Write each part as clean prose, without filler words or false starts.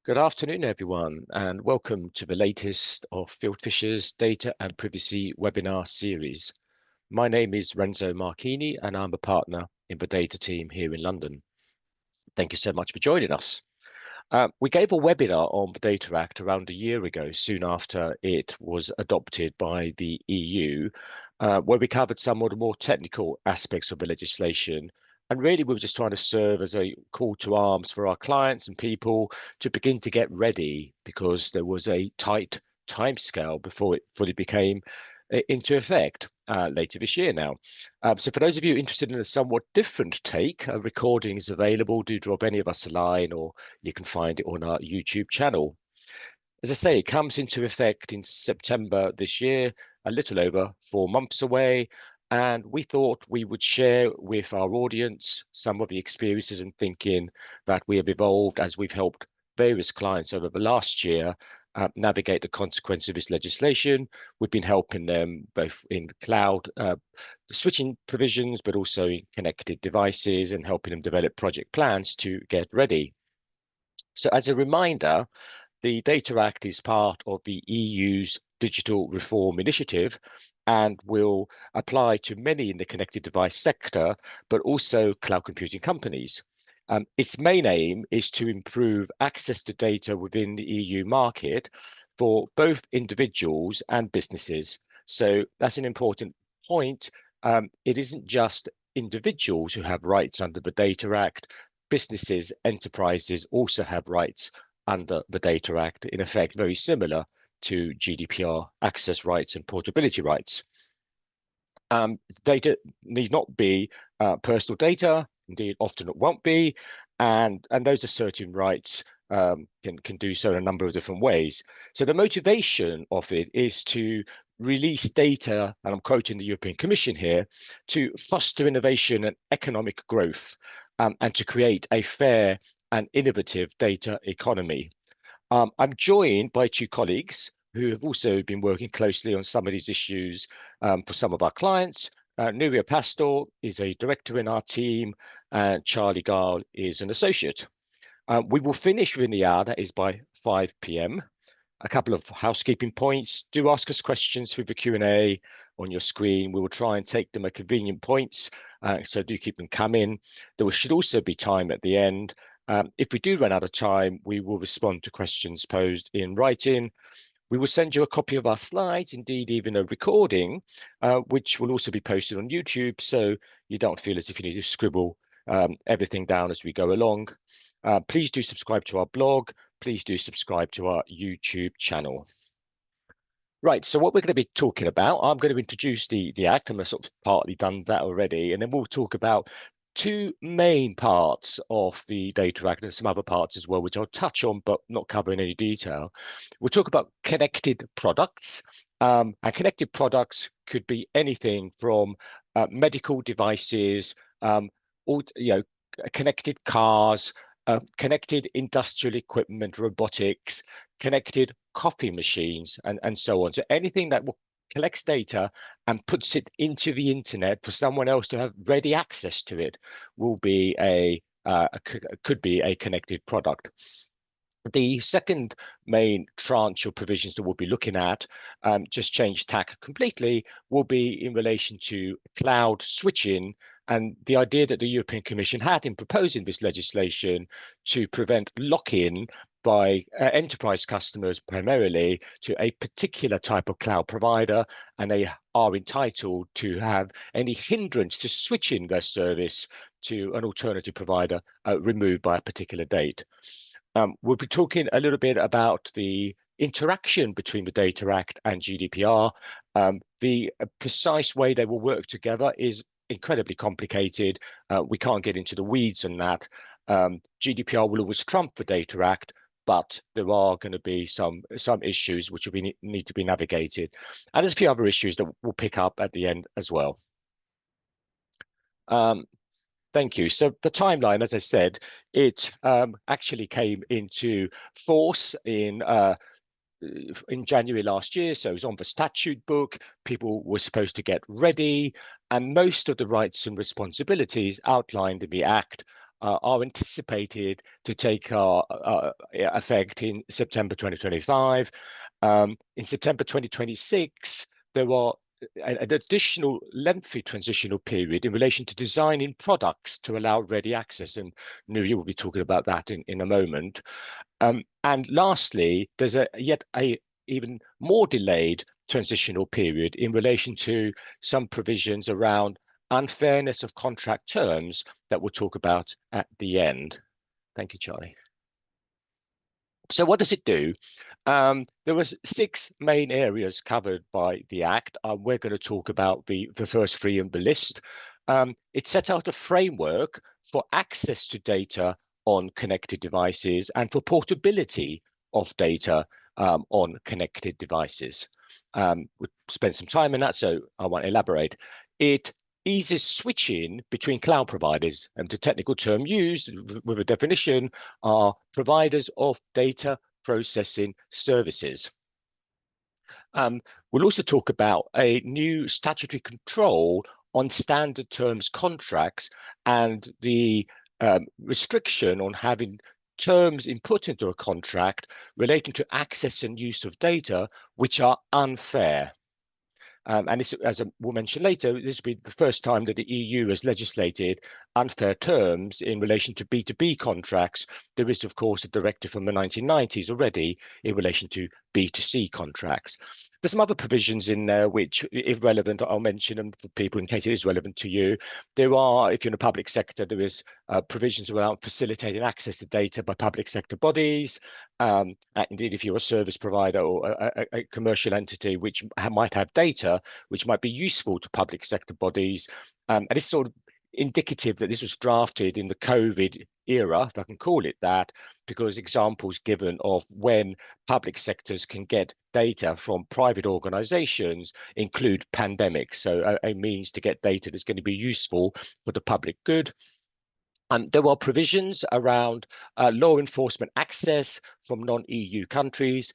Good afternoon, everyone, and welcome to the latest of Fieldfisher's Data and Privacy webinar series. My name is Renzo Marchini, and I'm a partner in the data team here in London. Thank you so much for joining us. We gave a webinar on the Data Act around a year ago, soon after it was adopted by the EU, where we covered some of the more technical aspects of the legislation. And really, we were just trying to serve as a call to arms for our clients and people to begin to get ready, because there was a tight timescale before it fully became into effect later this year now. So for those of you interested in a somewhat different take, a recording is available. Do drop any of us a line, or you can find it on our YouTube channel. As I say, it comes into effect in September this year, a little over 4 months away. And we thought we would share with our audience some of the experiences and thinking that we have evolved as we've helped various clients over the last year navigate the consequence of this legislation. We've been helping them both in cloud switching provisions, but also in connected devices, and helping them develop project plans to get ready. So as a reminder, the Data Act is part of the EU's Digital Reform Initiative and will apply to many in the connected device sector, but also cloud computing companies. Its main aim is to improve access to data within the EU market for both individuals and businesses. So that's an important point. It isn't just individuals who have rights under the Data Act. Businesses, enterprises also have rights under the Data Act, in effect, very similar to GDPR access rights and portability rights. Data need not be personal data. Indeed, often it won't be. And those asserting rights can do so in a number of different ways. So the motivation of it is to release data, and I'm quoting the European Commission here, to foster innovation and economic growth, and to create a fair and innovative data economy. I'm joined by two colleagues who have also been working closely on some of these issues for some of our clients. Nuria Pastor is a director in our team, and Charlie Gall is an associate. We will finish within the hour, that is by 5 p.m. A couple of housekeeping points. Do ask us questions through the Q&A on your screen. We will try and take them at convenient points, so do keep them coming. There should also be time at the end. If we do run out of time, we will respond to questions posed in writing. We will send you a copy of our slides, indeed even a recording, which will also be posted on YouTube, so you don't feel as if you need to scribble everything down as we go along. Please do subscribe to our blog. Please do subscribe to our YouTube channel. Right, so what we're going to be talking about, I'm going to introduce the Act, and I've sort of partly done that already, and then we'll talk about two main parts of the Data Act and some other parts as well, which I'll touch on, but not cover in any detail. We'll talk about connected products, and connected products could be anything from medical devices, connected cars, connected industrial equipment, robotics, connected coffee machines, and so on. So anything that will collects data and puts it into the internet for someone else to have ready access to it will be could be a connected product. The second main tranche of provisions that we'll be looking at, just change tack completely, will be in relation to cloud switching and the idea that the European Commission had in proposing this legislation to prevent lock-in by enterprise customers primarily to a particular type of cloud provider, and they are entitled to have any hindrance to switching their service to an alternative provider removed by a particular date. We'll be talking a little bit about the interaction between the Data Act and GDPR. The precise way they will work together is incredibly complicated. We can't get into the weeds on that. GDPR will always trump the Data Act, but there are going to be some issues which will need to be navigated. And there's a few other issues that we'll pick up at the end as well. Thank you. So the timeline, as I said, it actually came into force in January last year, so it was on the statute book. People were supposed to get ready, and most of the rights and responsibilities outlined in the Act are anticipated to take effect in September 2025. In September 2026, there are an additional lengthy transitional period in relation to designing products to allow ready access, and Nuria will be talking about that in a moment. And lastly, there's yet a even more delayed transitional period in relation to some provisions around unfairness of contract terms that we'll talk about at the end. Thank you, Charlie. So what does it do? There was 6 main areas covered by the Act. We're going to talk about the first 3 in the list. It set out a framework for access to data on connected devices and for portability of data on connected devices. We'll spend some time on that, so I won't elaborate. It eases switching between cloud providers, and the technical term used with a definition are providers of data processing services. We'll also talk about a new statutory control on standard terms contracts and the restriction on having terms input into a contract relating to access and use of data which are unfair. And this, as we'll mention later, this will be the first time that the EU has legislated unfair terms in relation to B2B contracts. There is, of course, a directive from the 1990s already in relation to B2C contracts. There's some other provisions in there which, if relevant, I'll mention them for people in case it is relevant to you. There are, if you're in the public sector, there is provisions around facilitating access to data by public sector bodies. Indeed, if you're a service provider or a commercial entity which might have data which might be useful to public sector bodies. And it's sort of indicative that this was drafted in the COVID era, if I can call it that, because examples given of when public sectors can get data from private organizations include pandemics. So a means to get data that's going to be useful for the public good. There are provisions around law enforcement access from non-EU countries.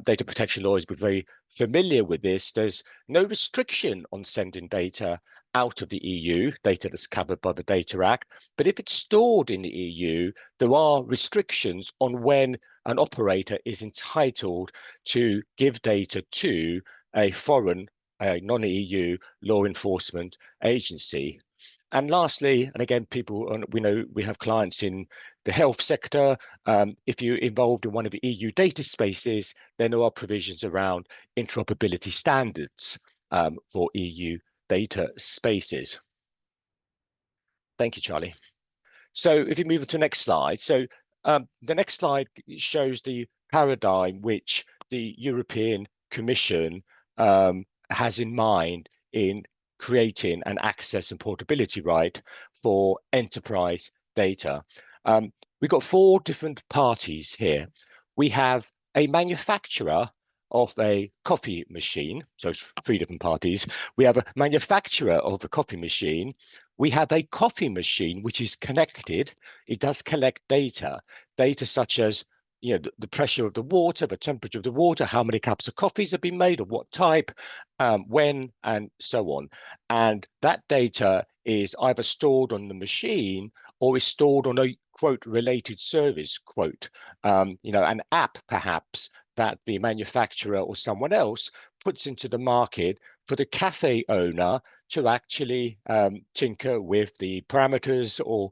Data protection lawyers will be very familiar with this. There's no restriction on sending data out of the EU, data that's covered by the Data Act. But if it's stored in the EU, there are restrictions on when an operator is entitled to give data to a foreign, non-EU law enforcement agency. And lastly, and again, we know we have clients in the health sector. If you're involved in one of the EU data spaces, then there are provisions around interoperability standards for EU data spaces. Thank you, Charlie. So if you move to the next slide. So the next slide shows the paradigm which the European Commission has in mind in creating an access and portability right for enterprise data. We've got 4 different parties here. We have a manufacturer of a coffee machine, so it's 3 different parties. We have a manufacturer of a coffee machine. We have a coffee machine which is connected. It does collect data such as the pressure of the water, the temperature of the water, how many cups of coffees have been made, of what type, when, and so on. And that data is either stored on the machine or is stored on a quote related service, quote, an app perhaps that the manufacturer or someone else puts into the market for the cafe owner to actually tinker with the parameters or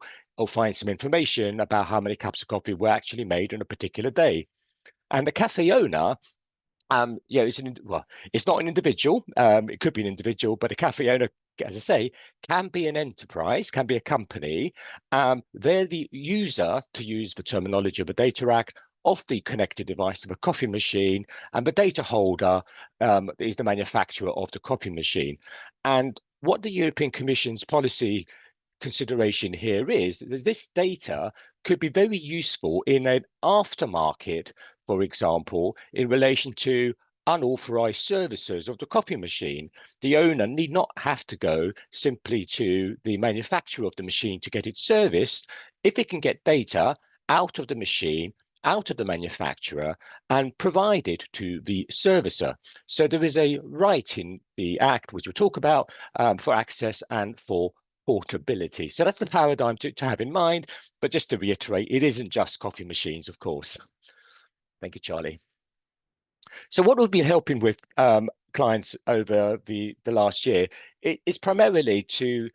find some information about how many cups of coffee were actually made on a particular day. And the cafe owner, it's not an individual. It could be an individual, but a cafe owner, as I say, can be an enterprise, can be a company. They're the user, to use the terminology of the Data Act, of the connected device of a coffee machine, and the data holder is the manufacturer of the coffee machine. And what the European Commission's policy consideration here is this data could be very useful in an aftermarket, for example, in relation to unauthorized services of the coffee machine. The owner need not have to go simply to the manufacturer of the machine to get it serviced if it can get data out of the machine, out of the manufacturer, and provide it to the servicer. So there is a right in the Act, which we'll talk about, for access and for portability. So that's the paradigm to have in mind. But just to reiterate, it isn't just coffee machines, of course. Thank you, Charlie. So what we've been helping with clients over the last year is primarily to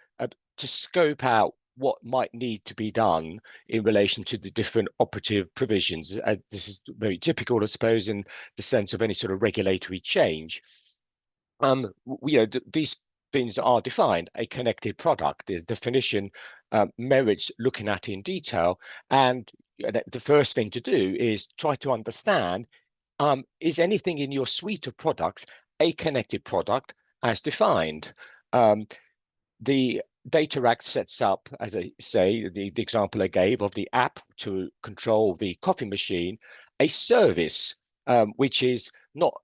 scope out what might need to be done in relation to the different operative provisions. This is very typical, I suppose, in the sense of any sort of regulatory change. These things are defined. A connected product, the definition merits looking at in detail. And the first thing to do is try to understand, is anything in your suite of products a connected product as defined? The Data Act sets up, as I say, the example I gave of the app to control the coffee machine, a service which is not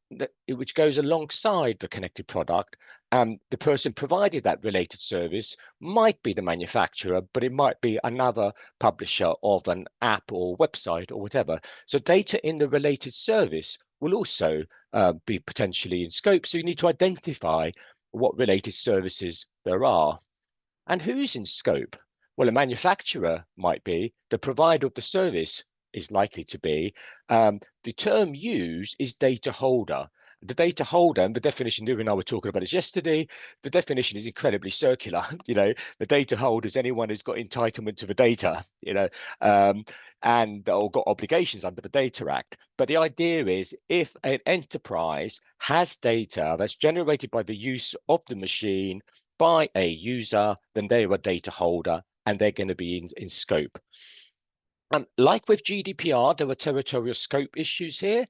which goes alongside the connected product. The person provided that related service might be the manufacturer, but it might be another publisher of an app or website or whatever. So data in the related service will also be potentially in scope. So you need to identify what related services there are. And who's in scope? Well, a manufacturer might be, the provider of the service is likely to be. The term used is data holder. The data holder, and the definition New and I were talking about this yesterday, the definition is incredibly circular. The data holder is anyone who's got entitlement to the data, and or got obligations under the Data Act. But the idea is, if an enterprise has data that's generated by the use of the machine by a user, then they're a data holder and they're going to be in scope. Like with GDPR, there are territorial scope issues here.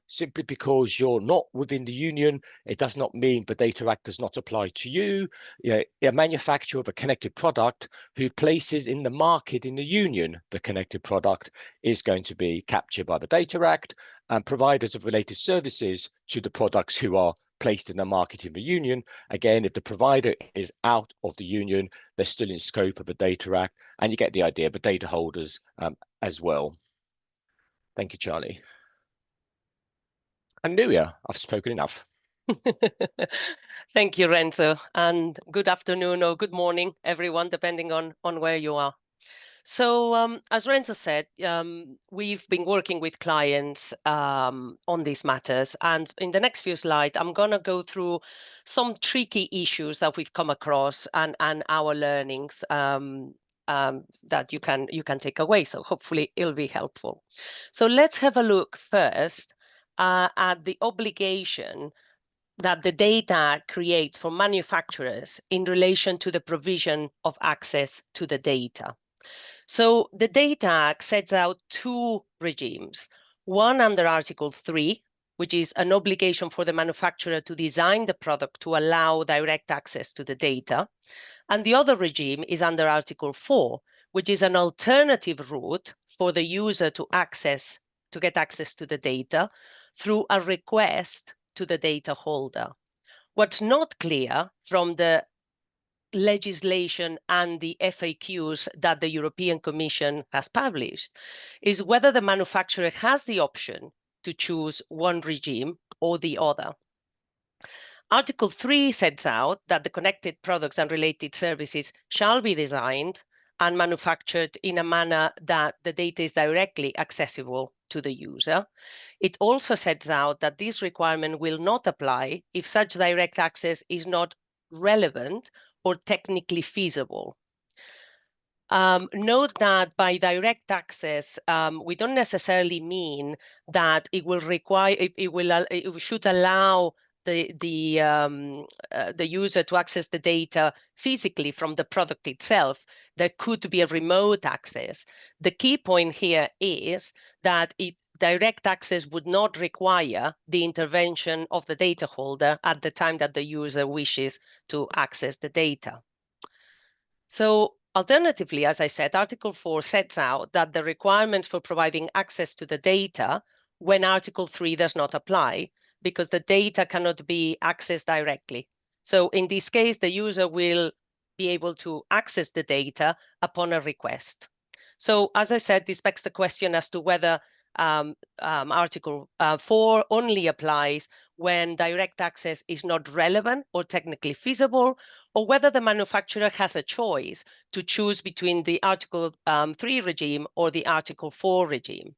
Simply because you're not within the union, it does not mean the Data Act does not apply to you. A manufacturer of a connected product who places in the market in the union the connected product is going to be captured by the Data Act, and providers of related services to the products who are placed in the market in the union. Again, if the provider is out of the union, they're still in scope of the Data Act, and you get the idea, but data holders as well. Thank you, Charlie. And Nuria, I've spoken enough. Thank you, Renzo, and good afternoon or good morning, everyone, depending on where you are. So as Renzo said, we've been working with clients on these matters. And in the next few slides, I'm going to go through some tricky issues that we've come across and our learnings that you can take away. So hopefully it'll be helpful. So let's have a look first at the obligation that the data creates for manufacturers in relation to the provision of access to the data. So the Data Act sets out two regimes, one under Article 3, which is an obligation for the manufacturer to design the product to allow direct access to the data. And the other regime is under Article 4, which is an alternative route for the user to get access to the data through a request to the data holder. What's not clear from the legislation and the FAQs that the European Commission has published is whether the manufacturer has the option to choose one regime or the other. Article 3 sets out that the connected products and related services shall be designed and manufactured in a manner that the data is directly accessible to the user. It also sets out that this requirement will not apply if such direct access is not relevant or technically feasible. Note that by direct access, we don't necessarily mean that it will require, it should allow the user to access the data physically from the product itself. There could be a remote access. The key point here is that direct access would not require the intervention of the data holder at the time that the user wishes to access the data. So alternatively, as I said, Article 4 sets out that the requirement for providing access to the data when Article 3 does not apply, because the data cannot be accessed directly. So in this case, the user will be able to access the data upon a request. So as I said, this begs the question as to whether Article 4 only applies when direct access is not relevant or technically feasible, or whether the manufacturer has a choice to choose between the Article 3 regime or the Article 4 regime.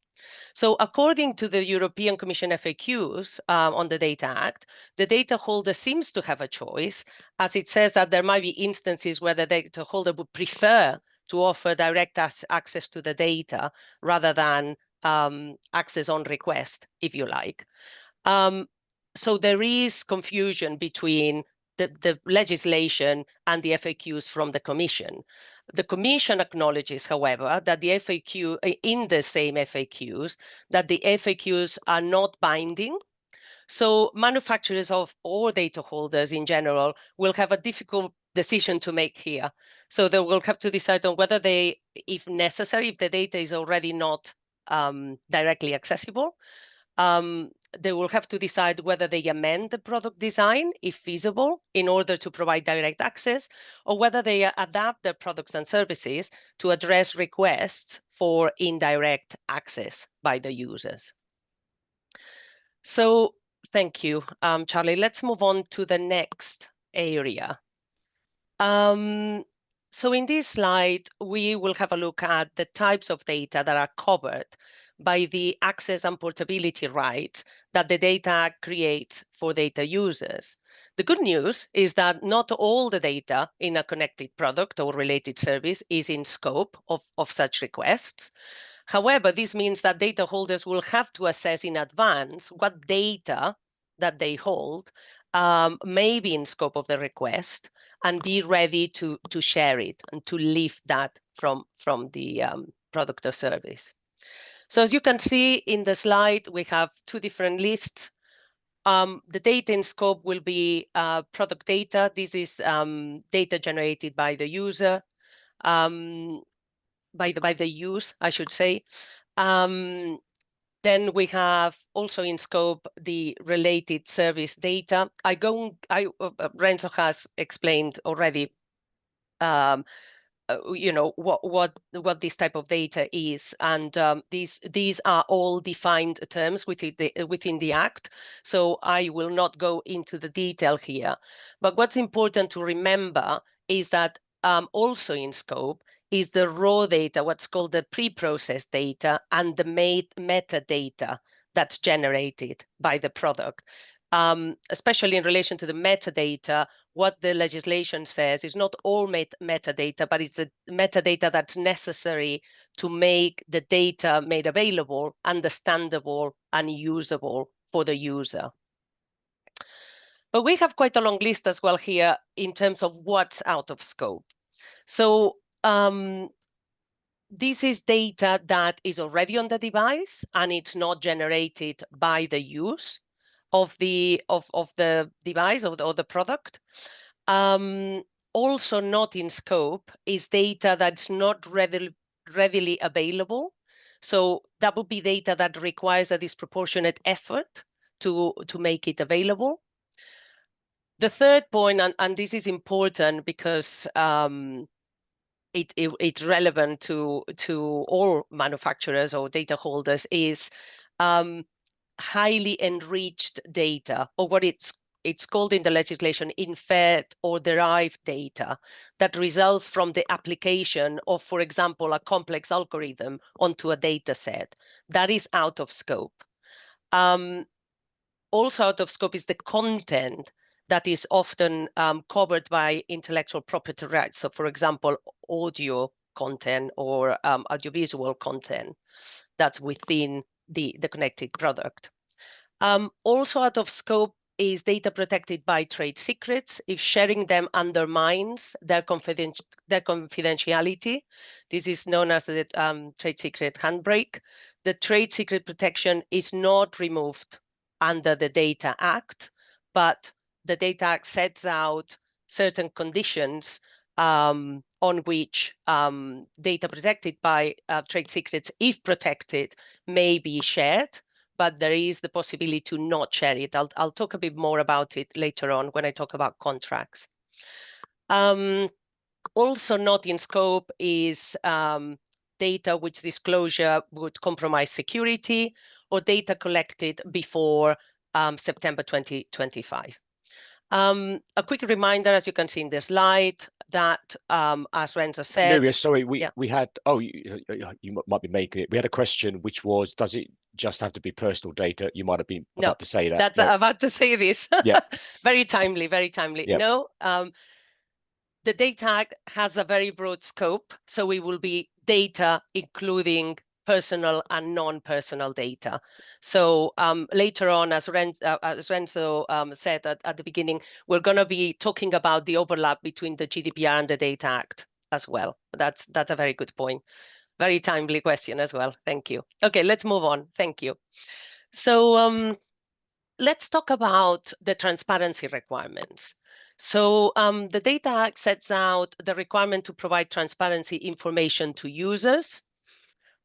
So according to the European Commission FAQs on the Data Act, the data holder seems to have a choice, as it says that there might be instances where the data holder would prefer to offer direct access to the data rather than access on request, if you like. So there is confusion between the legislation and the FAQs from the Commission. The Commission acknowledges, however, that the FAQ, in the same FAQs, that the FAQs are not binding. So manufacturers or data holders in general will have a difficult decision to make here. So they will have to decide on whether they, if necessary, if the data is already not directly accessible, they will have to decide whether they amend the product design, if feasible, in order to provide direct access, or whether they adapt their products and services to address requests for indirect access by the users. So thank you, Charlie. Let's move on to the next area. So in this slide, we will have a look at the types of data that are covered by the access and portability rights that the data creates for data users. The good news is that not all the data in a connected product or related service is in scope of such requests. However, this means that data holders will have to assess in advance what data that they hold may be in scope of the request and be ready to share it and to lift that from the product or service. So as you can see in the slide, we have two different lists. The data in scope will be product data. This is data generated by the user, by the use, I should say. Then we have also in scope the related service data. Renzo has explained already you know what this type of data is, and these are all defined terms within the Act. So I will not go into the detail here. But what's important to remember is that also in scope is the raw data, what's called the pre-processed data, and the metadata that's generated by the product. Especially in relation to the metadata, what the legislation says is not all metadata, but it's the metadata that's necessary to make the data made available, understandable, and usable for the user. But we have quite a long list as well here in terms of what's out of scope. So this is data that is already on the device and it's not generated by the use of the device or the product. Also not in scope is data that's not readily available. So that would be data that requires a disproportionate effort to make it available. The third point, and this is important because it's relevant to all manufacturers or data holders, is highly enriched data, or what it's called in the legislation inferred or derived data that results from the application of, for example, a complex algorithm onto a data set. That is out of scope. Also out of scope is the content that is often covered by intellectual property rights. So for example, audio content or audiovisual content that's within the connected product. Also out of scope is data protected by trade secrets if sharing them undermines their confidentiality. This is known as the trade secret handbrake. The trade secret protection is not removed under the Data Act, but the Data Act sets out certain conditions on which data protected by trade secrets, if protected, may be shared, but there is the possibility to not share it. I'll talk a bit more about it later on when I talk about contracts. Also not in scope is data which disclosure would compromise security, or data collected before September 2025. A quick reminder, as you can see in the slide, that as Renzo said, Nuria, sorry, we had, oh, you might be making it. We had a question which was, does it just have to be personal data? You might have been no, about to say that. that's No. about to say this. Yeah. Very timely, very timely. Yeah. No, the data act has a very broad scope, so it will be data including personal and non-personal data. So later on, as Renzo said at the beginning, we're going to be talking about the overlap between the GDPR and the Data Act as well. That's a very good point. Very timely question as well. Thank you. Okay, let's move on. Thank you. So let's talk about the transparency requirements. So the Data Act sets out the requirement to provide transparency information to users.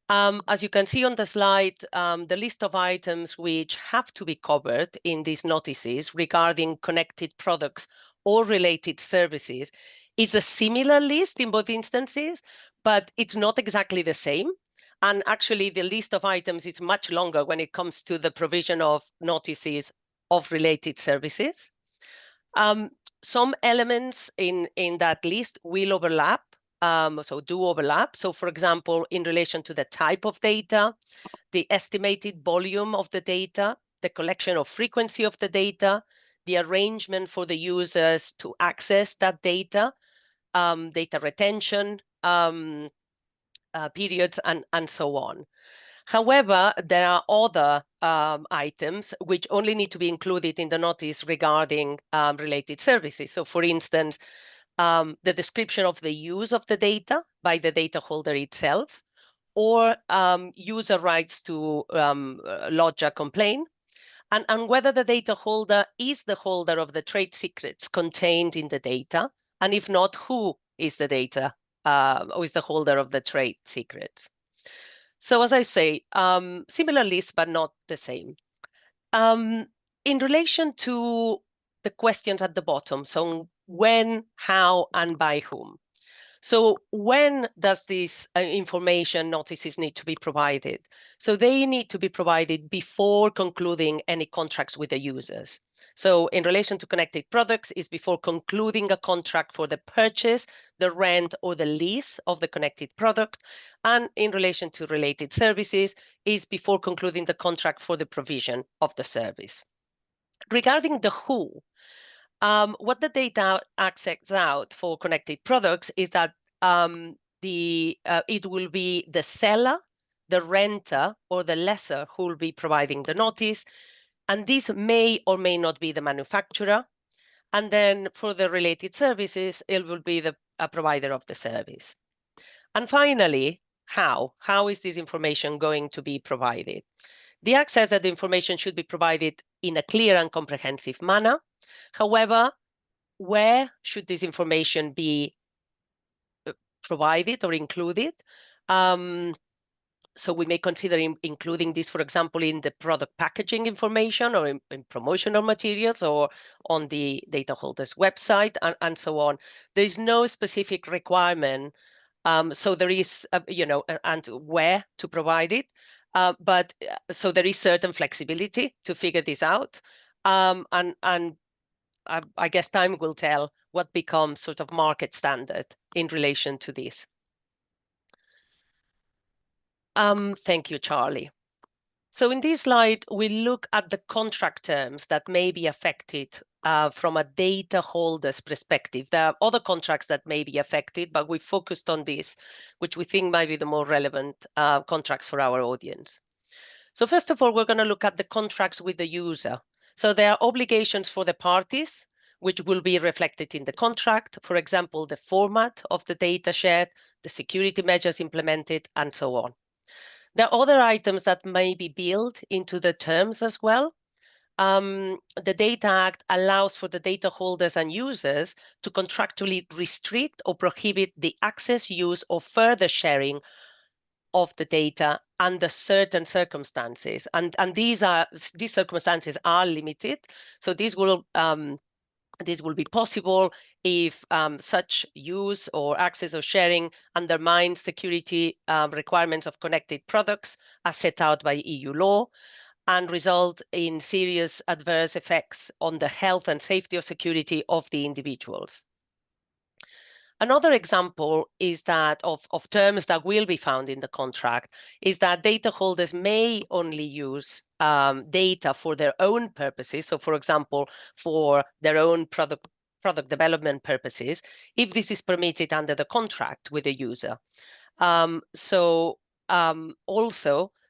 As you can see on the slide, the list of items which have to be covered in these notices regarding connected products or related services is a similar list in both instances, but it's not exactly the same. And actually, the list of items is much longer when it comes to the provision of notices of related services. Some elements in that list will overlap, so do overlap. So for example, in relation to the type of data, the estimated volume of the data, the collection of frequency of the data, the arrangement for the users to access that data, data retention periods, and so on. However, there are other items which only need to be included in the notice regarding related services. So for instance, the description of the use of the data by the data holder itself, or user rights to lodge a complaint, and whether the data holder is the holder of the trade secrets contained in the data, and if not, who is the data, who is the holder of the trade secrets. So as I say, similar list, but not the same. In relation to the questions at the bottom, so when, how, and by whom. So when does this information notices need to be provided? So they need to be provided before concluding any contracts with the users. So in relation to connected products is before concluding a contract for the purchase, the rent, or the lease of the connected product. And in relation to related services is before concluding the contract for the provision of the service. Regarding the who, what the Data Act sets out for connected products is that it will be the seller, the renter, or the lessor who will be providing the notice, and this may or may not be the manufacturer. And then for the related services, it will be the provider of the service. And finally, how? How is this information going to be provided? The Act says that the information should be provided in a clear and comprehensive manner. However, where should this information be provided or included? So we may consider including this, for example, in the product packaging information, or in promotional materials, or on the data holder's website, and so on. There is no specific requirement. So there is, and where to provide it. But so there is certain flexibility to figure this out. And I guess time will tell what becomes sort of market standard in relation to this. Thank you, Charlie. So in this slide, we look at the contract terms that may be affected from a data holder's perspective. There are other contracts that may be affected, but we focused on this, which we think might be the more relevant contracts for our audience. So first of all, we're going to look at the contracts with the user. So there are obligations for the parties, which will be reflected in the contract. For example, the format of the data shared, the security measures implemented, and so on. There are other items that may be built into the terms as well. The Data Act allows for the data holders and users to contractually restrict or prohibit the access, use, or further sharing of the data under certain circumstances. And these circumstances are limited. So this will be possible if such use or access or sharing undermines security requirements of connected products as set out by EU law. and result in serious adverse effects on the health and safety or security of the individuals. Another example is that of terms that will be found in the contract is that data holders may only use data for their own purposes. So, for example, for their own product development purposes, if this is permitted under the contract with the user. Also,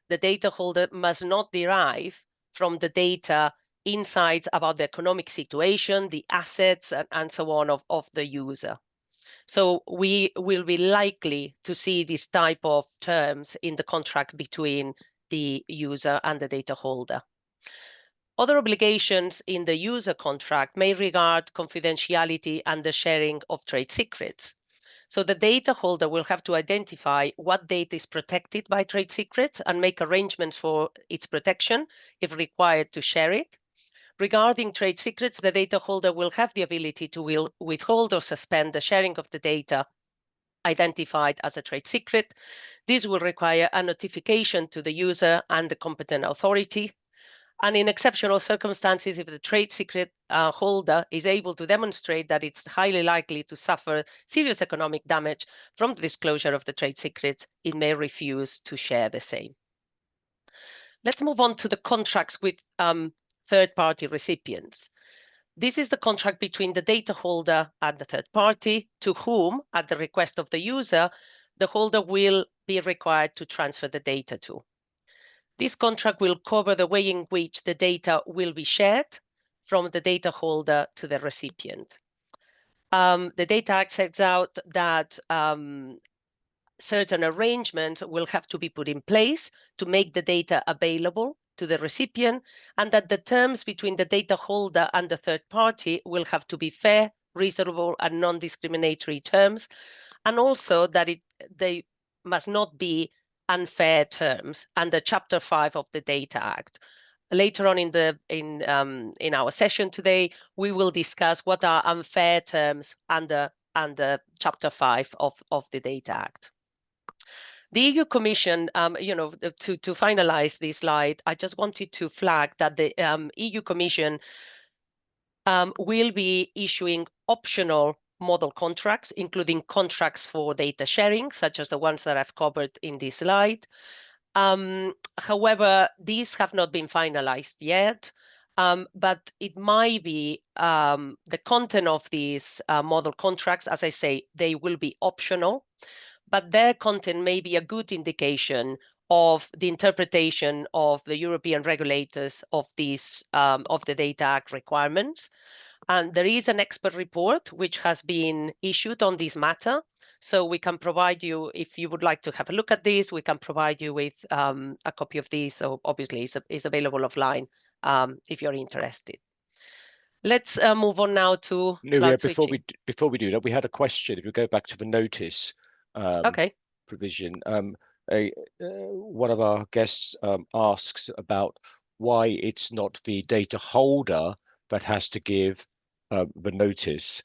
the data holder must not derive from the data insights about the economic situation, the assets, and so on of the user. So we will be likely to see this type of terms in the contract between the user and the data holder. Other obligations in the user contract may regard confidentiality and the sharing of trade secrets. So the data holder will have to identify what data is protected by trade secrets and make arrangements for its protection if required to share it. Regarding trade secrets, the data holder will have the ability to withhold or suspend the sharing of the data identified as a trade secret. This will require a notification to the user and the competent authority. And in exceptional circumstances, if the trade secret holder is able to demonstrate that it's highly likely to suffer serious economic damage from the disclosure of the trade secrets, it may refuse to share the same. Let's move on to the contracts with third-party recipients. This is the contract between the data holder and the third party, to whom, at the request of the user, the holder will be required to transfer the data to. This contract will cover the way in which the data will be shared from the data holder to the recipient. The Data Act sets out that certain arrangements will have to be put in place to make the data available to the recipient, and that the terms between the data holder and the third party will have to be fair, reasonable, and non-discriminatory terms, and also that they must not be unfair terms under Chapter 5 of the Data Act. Later on in our session today, we will discuss what are unfair terms under Chapter 5 of the Data Act. The EU Commission, to finalize this slide, I just wanted to flag that the EU Commission will be issuing optional model contracts, including contracts for data sharing, such as the ones that I've covered in this slide. However, these have not been finalized yet, but it might be the content of these model contracts, as I say, they will be optional, but their content may be a good indication of the interpretation of the European regulators of these of the Data Act requirements. And there is an expert report which has been issued on this matter. So we can provide you, if you would like to have a look at this, we can provide you with a copy of this. So obviously it's available offline if you're interested. Let's move on now to Nuria, cloud switching. before we do that, we had a question. If you go back to the notice provision, one of our guests asks about why it's not the data holder that has to give the notice,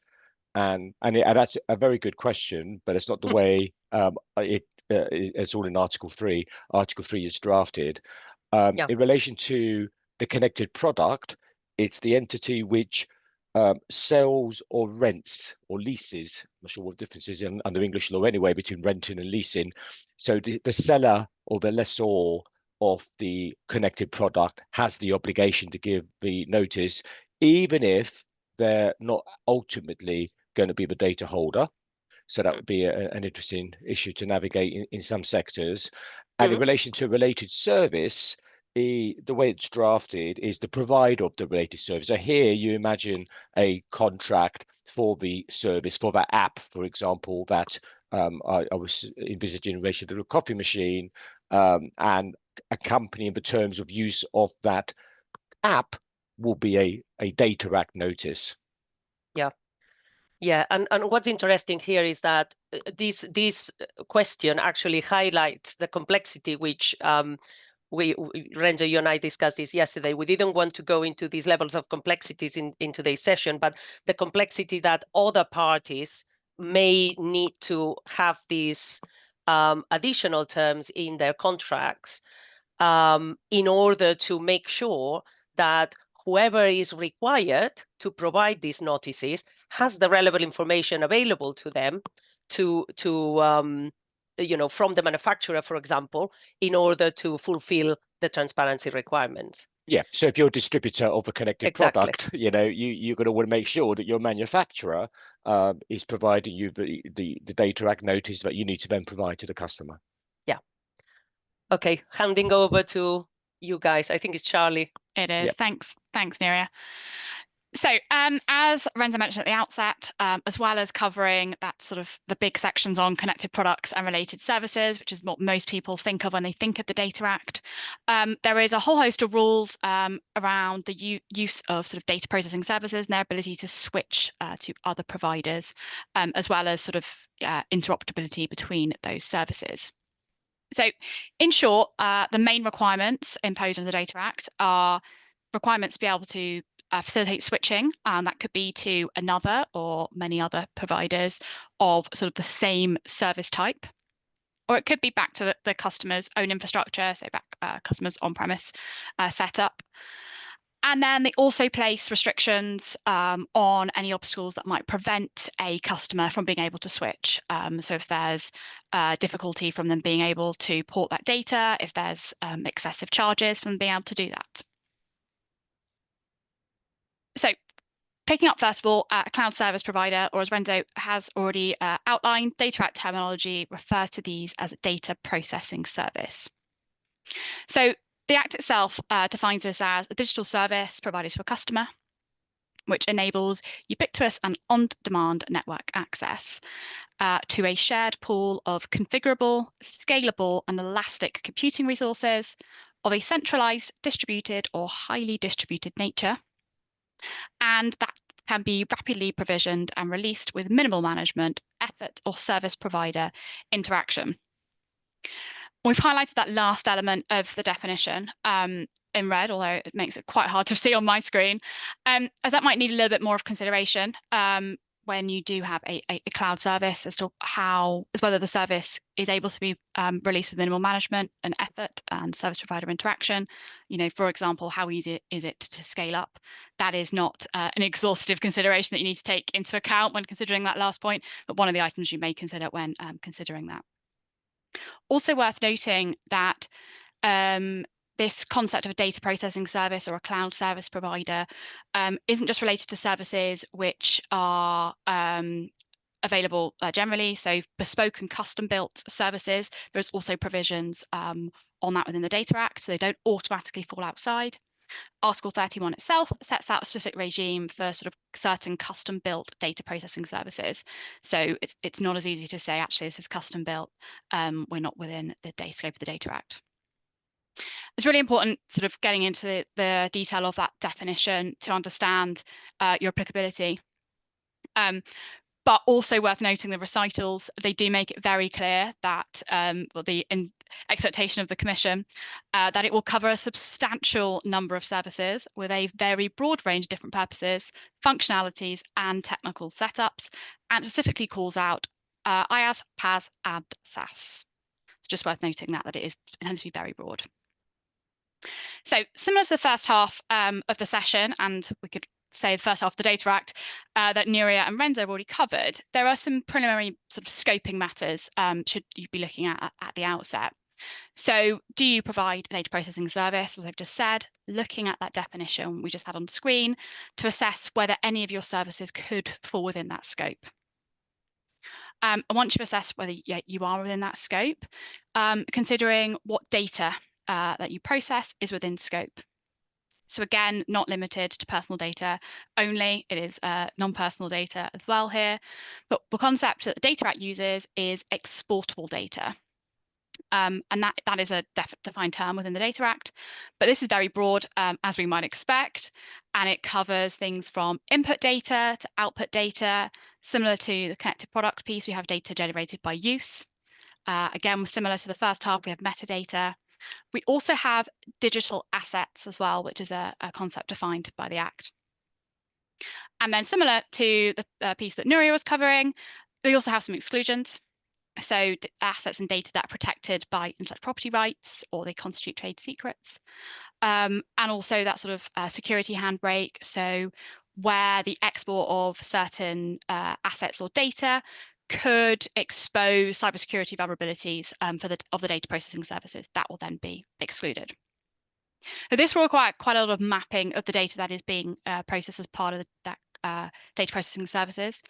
and that's a very good question, but it's not the way it's all in Article 3. Article 3 is drafted. In relation to the connected product, it's the entity which sells or rents or leases. I'm not sure what the difference is under English law anyway between renting and leasing. So the seller or the lessor of the connected product has the obligation to give the notice, even if they're not ultimately going to be the data holder. So that would be an interesting issue to navigate in some sectors. And in relation to a related service, the way it's drafted is the provider of the related service. So here you imagine a contract for the service, for that app, for example, that I was envisaging in relation to the coffee machine, and accompanying the terms of use of that app will be a Data Act notice. Yeah, and what's interesting here is that this question actually highlights the complexity which Renzo, you and I discussed this yesterday. We didn't want to go into these levels of complexities in today's session, but the complexity that other parties may need to have these additional terms in their contracts in order to make sure that whoever is required to provide these notices has the relevant information available to them from the manufacturer, for example, in order to fulfill the transparency requirements. Yeah. So if you're a distributor of a connected Exactly. product, you're going to want to make sure that your manufacturer is providing you the Data Act notice that you need to then provide to the customer. Yeah. Okay, handing over to you guys. I think it's Charlie. It is. Yeah. Thanks, Nuria. So as Renzo mentioned at the outset, as well as covering that sort of the big sections on connected products and related services, which is what most people think of when they think of the Data Act, there is a whole host of rules around the use of sort of data processing services and their ability to switch to other providers, as well as sort of interoperability between those services. So in short, the main requirements imposed under the Data Act are requirements to be able to facilitate switching, and that could be to another or many other providers of sort of the same service type, or it could be back to the customer's own infrastructure, so back customer's on-premise setup. And then they also place restrictions on any obstacles that might prevent a customer from being able to switch. So if there's difficulty from them being able to port that data, if there's excessive charges from being able to do that. So picking up first of all, a cloud service provider, or as Renzo has already outlined, Data Act terminology refers to these as a data processing service. So the Act itself defines this as a digital service provided to a customer, which enables ubiquitous and on-demand network access to a shared pool of configurable, scalable, and elastic computing resources of a centralized, distributed, or highly distributed nature, and that can be rapidly provisioned and released with minimal management, effort, or service provider interaction. We've highlighted that last element of the definition in red, although it makes it quite hard to see on my screen, as that might need a little bit more of consideration when you do have a cloud service as to whether the service is able to be released with minimal management and effort and service provider interaction. For example, how easy is it to scale up? That is not an exhaustive consideration that you need to take into account when considering that last point, but one of the items you may consider when considering that. Also worth noting that this concept of a data processing service or a cloud service provider isn't just related to services which are available generally, so bespoke and custom-built services. There's also provisions on that within the Data Act, so they don't automatically fall outside. Article 31 itself sets out a specific regime for sort of certain custom-built data processing services. So it's not as easy to say, actually, this is custom-built. We're not within the scope of the Data Act. It's really important sort of getting into the detail of that definition to understand your applicability. But also worth noting the recitals, they do make it very clear that the expectation of the Commission that it will cover a substantial number of services with a very broad range of different purposes, functionalities, and technical setups, and specifically calls out IaaS, PaaS, and SaaS. It's just worth noting that it tends to be very broad. So similar to the first half of the session, and we could say the first half of the Data Act that Nuria and Renzo have already covered, there are some preliminary sort of scoping matters should you be looking at the outset. So do you provide a data processing service, as I've just said, looking at that definition we just had on the screen to assess whether any of your services could fall within that scope. And once you've assessed whether you are within that scope, considering what data that you process is within scope. So again, not limited to personal data only, it is non-personal data as well here. But the concept that the Data Act uses is exportable data. And that is a defined term within the Data Act. But this is very broad, as we might expect. And it covers things from input data to output data. Similar to the connected product piece, we have data generated by use. Again, similar to the first half, we have metadata. We also have digital assets as well, which is a concept defined by the Act. And then similar to the piece that Nuria was covering, we also have some exclusions. So assets and data that are protected by intellectual property rights or they constitute trade secrets. And also that sort of security handbrake. So where the export of certain assets or data could expose cybersecurity vulnerabilities of the data processing services, that will then be excluded. So this will require quite a lot of mapping of the data that is being processed as part of that data processing services.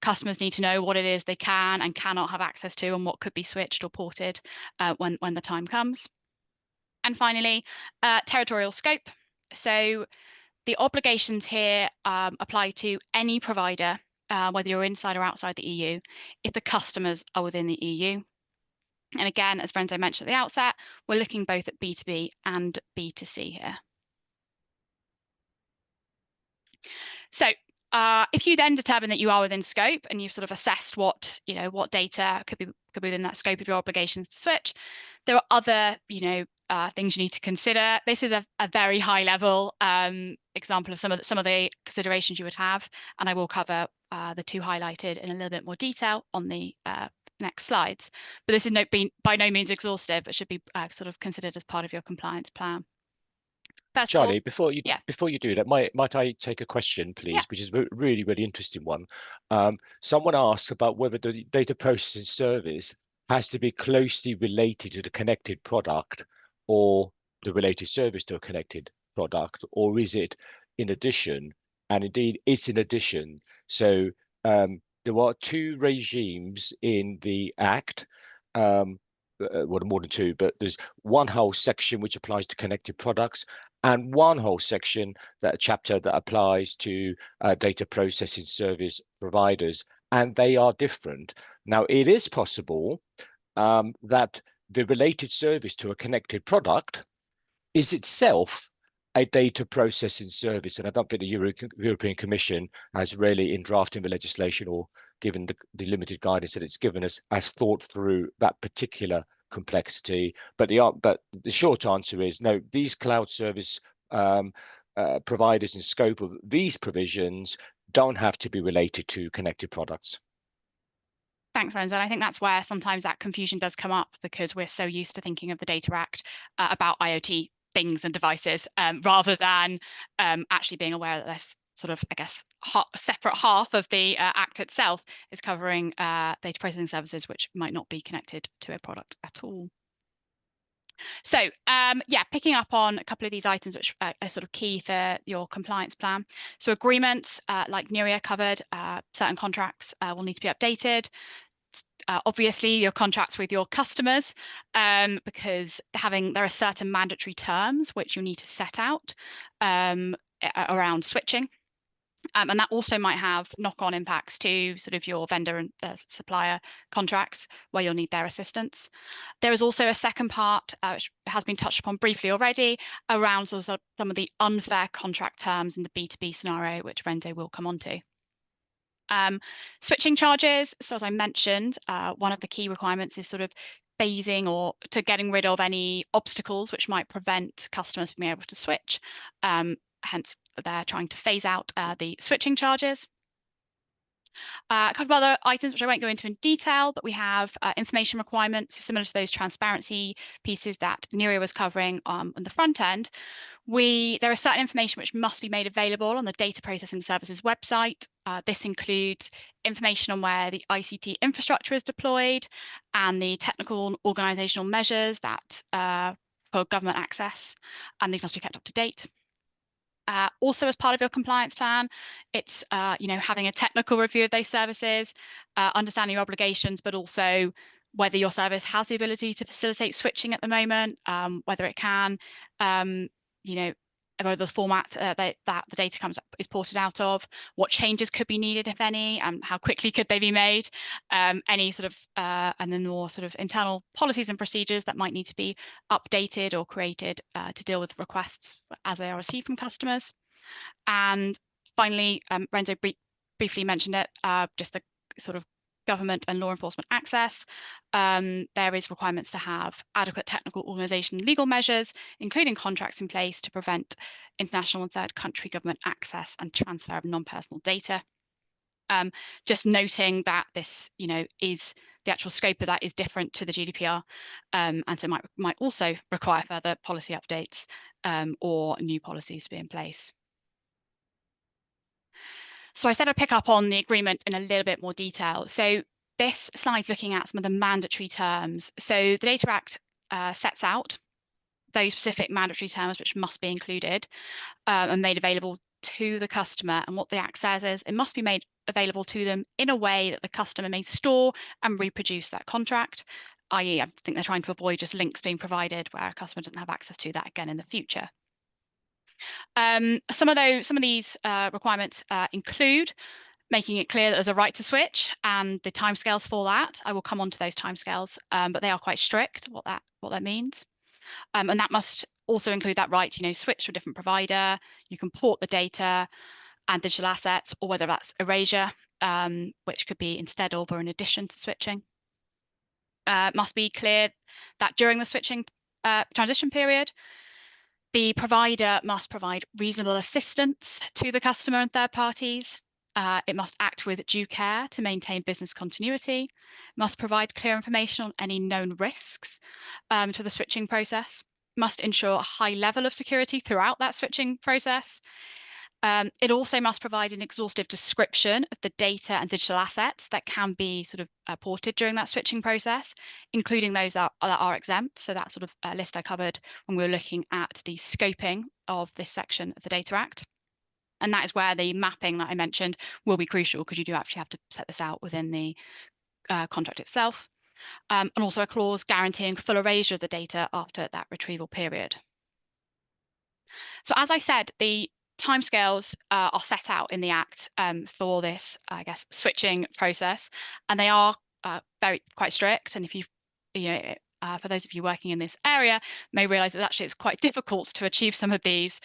Customers need to know what it is they can and cannot have access to and what could be switched or ported when the time comes. And finally, territorial scope. So the obligations here apply to any provider, whether you're inside or outside the EU, if the customers are within the EU. And again, as Renzo mentioned at the outset, we're looking both at B2B and B2C here. So if you then determine that you are within scope and you've sort of assessed what data could be within that scope of your obligations to switch, there are other things you need to consider. This is a very high level example of some of the considerations you would have, and I will cover the two highlighted in a little bit more detail on the next slides. But this is by no means exhaustive, but should be sort of considered as part of your compliance plan. First Charlie, of all, before you do that, might I take a question, please, yeah. which is a really, really interesting one. Someone asked about whether the data processing service has to be closely related to the connected product or the related service to a connected product, or is it in addition? And indeed, it's in addition. So there are two regimes in the Act. Well, more than two, but there's one whole section which applies to connected products and one whole section, that chapter that applies to data processing service providers, and they are different. Now, it is possible that the related service to a connected product is itself a data processing service, and I don't think the European Commission has really, in drafting the legislation or given the limited guidance that it's given us, has thought through that particular complexity. But the short answer is no. These cloud service providers in scope of these provisions don't have to be related to connected products. Thanks, Renzo. I think that's where sometimes that confusion does come up, because we're so used to thinking of the Data Act about IoT things and devices, rather than actually being aware that there's sort of, I guess, separate half of the Act itself is covering data processing services which might not be connected to a product at all. So yeah, picking up on a couple of these items which are sort of key for your compliance plan. So agreements, like Nuria covered, certain contracts will need to be updated. Obviously, your contracts with your customers, because there are certain mandatory terms which you need to set out around switching. And that also might have knock-on impacts to sort of your vendor and supplier contracts where you'll need their assistance. There is also a second part, which has been touched upon briefly already, around sort of some of the unfair contract terms in the B2B scenario, which Renzo will come on to. Switching charges. So as I mentioned, one of the key requirements is sort of phasing or to getting rid of any obstacles which might prevent customers from being able to switch. Hence, they're trying to phase out the switching charges. A couple of other items which I won't go into in detail, but we have information requirements similar to those transparency pieces that Nuria was covering on the front end. There is certain information which must be made available on the Data Processing Services website. This includes information on where the ICT infrastructure is deployed and the technical and organizational measures that for government access, and these must be kept up to date. Also, as part of your compliance plan, it's having a technical review of those services, understanding your obligations, but also whether your service has the ability to facilitate switching at the moment, whether it can, whether the format that the data is ported out of, what changes could be needed, if any, and how quickly could they be made, any sort of, and then more sort of internal policies and procedures that might need to be updated or created to deal with requests as they are received from customers. And finally, Renzo briefly mentioned it, just the sort of government and law enforcement access. There is requirements to have adequate technical, organisation, legal measures, including contracts in place to prevent international and third country government access and transfer of non-personal data. Just noting that this, is the actual scope of that is different to the GDPR, and so might also require further policy updates or new policies to be in place. So I said I'd pick up on the agreement in a little bit more detail. So this slide's looking at some of the mandatory terms. So the Data Act sets out those specific mandatory terms which must be included and made available to the customer. And what the Act says is it must be made available to them in a way that the customer may store and reproduce that contract, i.e. I think they're trying to avoid just links being provided where a customer doesn't have access to that again in the future. Some of these requirements include making it clear that there's a right to switch and the timescales for that. I will come on to those timescales, but they are quite strict, what that means. And that must also include that right to switch to a different provider. You can port the data and digital assets, or whether that's erasure, which could be instead of or in addition to switching. It must be clear that during the switching transition period, the provider must provide reasonable assistance to the customer and third parties. It must act with due care to maintain business continuity, must provide clear information on any known risks to the switching process, must ensure a high level of security throughout that switching process. It also must provide an exhaustive description of the data and digital assets that can be sort of ported during that switching process, including those that are exempt. So that sort of list I covered when we were looking at the scoping of this section of the Data Act. And that is where the mapping that I mentioned will be crucial, because you do actually have to set this out within the contract itself. And also a clause guaranteeing full erasure of the data after that retrieval period. So as I said, the timescales are set out in the Act for this, I guess, switching process, and they are quite strict. And if you've, for those of you working in this area, may realise that actually it's quite difficult to achieve some of these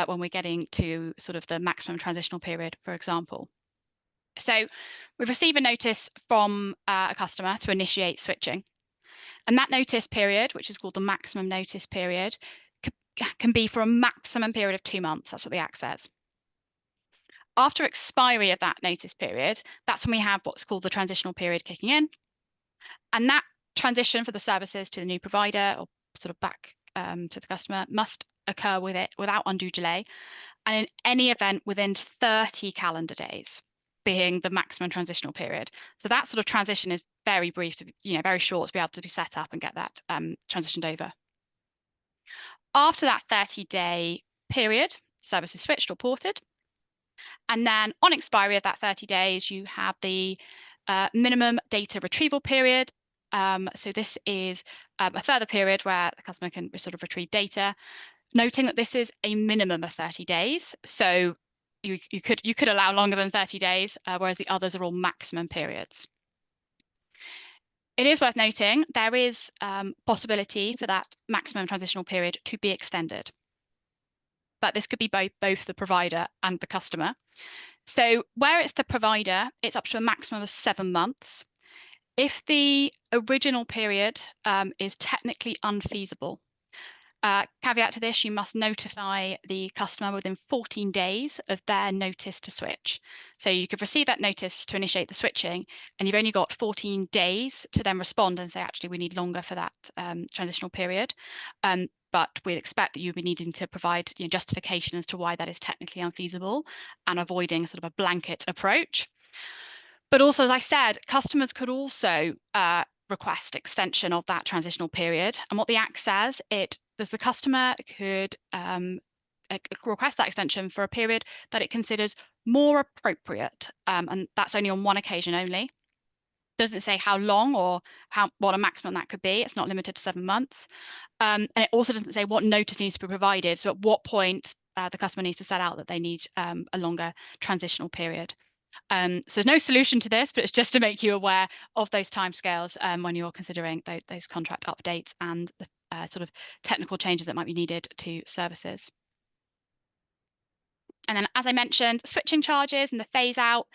when we're getting to sort of the maximum transitional period, for example. So we receive a notice from a customer to initiate switching, and that notice period, which is called the maximum notice period, can be for a maximum period of 2 months. That's what the Act says. After expiry of that notice period, that's when we have what's called the transitional period kicking in. And that transition for the services to the new provider, or sort of back to the customer, must occur without undue delay, and in any event within 30 calendar days, being the maximum transitional period. So that sort of transition is very brief, very short, to be able to be set up and get that transitioned over. After that 30-day period, service is switched or ported. And then on expiry of that 30 days, you have the minimum data retrieval period. So this is a further period where the customer can sort of retrieve data, noting that this is a minimum of 30 days. So you could allow longer than 30 days, whereas the others are all maximum periods. It is worth noting there is possibility for that maximum transitional period to be extended, but this could be both the provider and the customer. So where it's the provider, it's up to a maximum of 7 months. If the original period is technically unfeasible, caveat to this, you must notify the customer within 14 days of their notice to switch. So you could receive that notice to initiate the switching, and you've only got 14 days to then respond and say, actually, we need longer for that transitional period. But we'd expect that you'll be needing to provide justification as to why that is technically unfeasible, and avoiding sort of a blanket approach. But also, as I said, customers could also request extension of that transitional period. And what the Act says, the customer could request that extension for a period that it considers more appropriate. And that's only on one occasion only. Doesn't say how long or what a maximum that could be. It's not limited to 7 months. And it also doesn't say what notice needs to be provided. So at what point the customer needs to set out that they need a longer transitional period. So there's no solution to this, but it's just to make you aware of those timescales when you're considering those contract updates and the sort of technical changes that might be needed to services. And then, as I mentioned, switching charges and the phase out,